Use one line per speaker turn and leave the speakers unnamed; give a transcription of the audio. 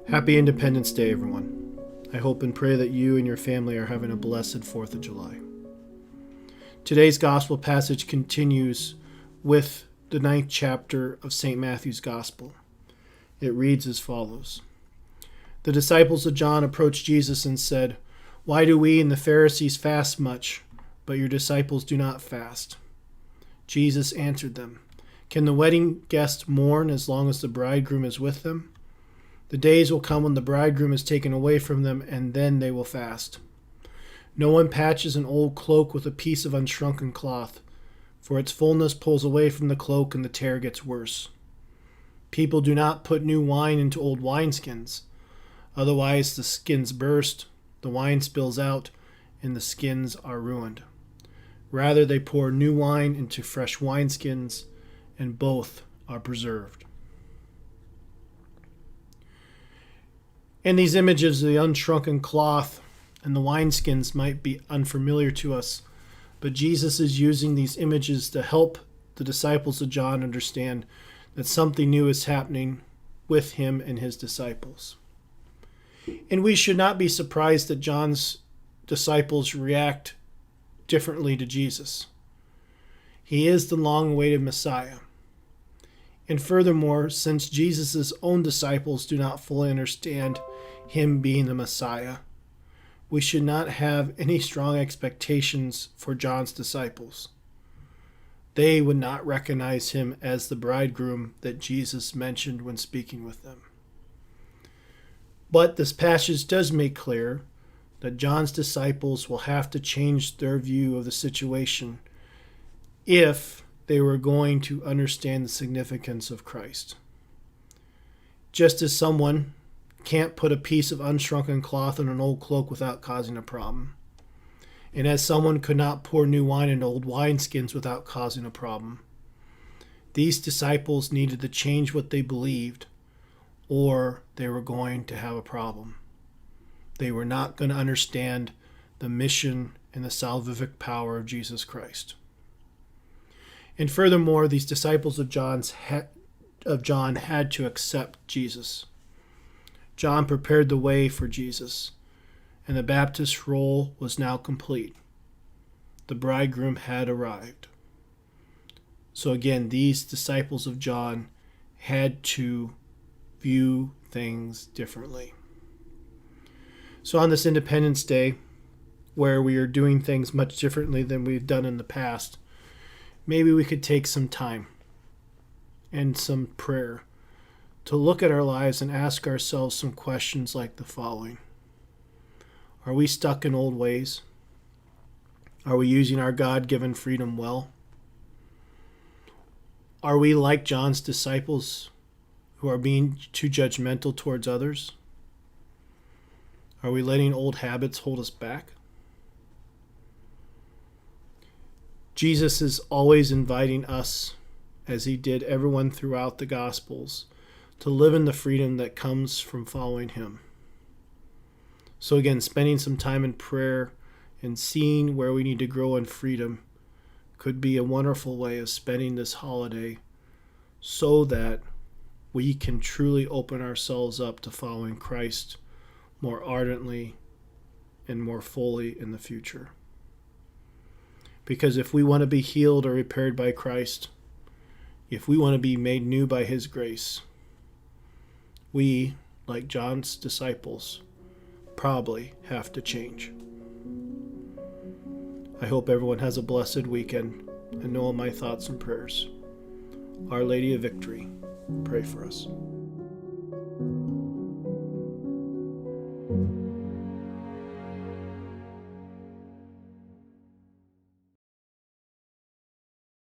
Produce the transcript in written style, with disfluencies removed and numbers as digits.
Happy Independence Day, everyone. I hope and pray that you and your family are having a blessed 4th of July. Today's gospel passage continues with the 9th chapter of St. Matthew's Gospel. It reads as follows. The disciples of John approached Jesus and said, "Why do we and the Pharisees fast much, but your disciples do not fast?" Jesus answered them, "Can the wedding guests mourn as long as the bridegroom is with them? The days will come when the bridegroom is taken away from them, and then they will fast. No one patches an old cloak with a piece of unshrunken cloth, for its fullness pulls away from the cloak and the tear gets worse. People do not put new wine into old wineskins. Otherwise the skins burst, the wine spills out, and the skins are ruined. Rather they pour new wine into fresh wineskins, and both are preserved." And these images of the unshrunken cloth and the wineskins might be unfamiliar to us, but Jesus is using these images to help the disciples of John understand that something new is happening with him and his disciples. And we should not be surprised that John's disciples react differently to Jesus. He is the long-awaited Messiah. And furthermore, since Jesus' own disciples do not fully understand him being the Messiah, we should not have any strong expectations for John's disciples. They would not recognize him as the bridegroom that Jesus mentioned when speaking with them. But this passage does make clear that John's disciples will have to change their view of the situation if they were going to understand the significance of Christ. Just as someone can't put a piece of unshrunken cloth on an old cloak without causing a problem, and as someone could not pour new wine into old wineskins without causing a problem, these disciples needed to change what they believed, or they were going to have a problem. They were not going to understand the mission and the salvific power of Jesus Christ. And furthermore, these disciples of John had to accept Jesus. John prepared the way for Jesus, and the Baptist role was now complete. The bridegroom had arrived. So again, these disciples of John had to view things differently. So on this Independence Day, where we are doing things much differently than we've done in the past, maybe we could take some time and some prayer to look at our lives and ask ourselves some questions like the following. Are we stuck in old ways? Are we using our God-given freedom well? Are we like John's disciples who are being too judgmental towards others? Are we letting old habits hold us back? Jesus is always inviting us, as he did everyone throughout the Gospels, to live in the freedom that comes from following him. So again, spending some time in prayer and seeing where we need to grow in freedom could be a wonderful way of spending this holiday so that we can truly open ourselves up to following Christ more ardently and more fully in the future. Because if we want to be healed or repaired by Christ, if we want to be made new by his grace, we, like John's disciples, probably have to change. I hope everyone has a blessed weekend, and know all my thoughts and prayers. Our Lady of Victory, pray for us.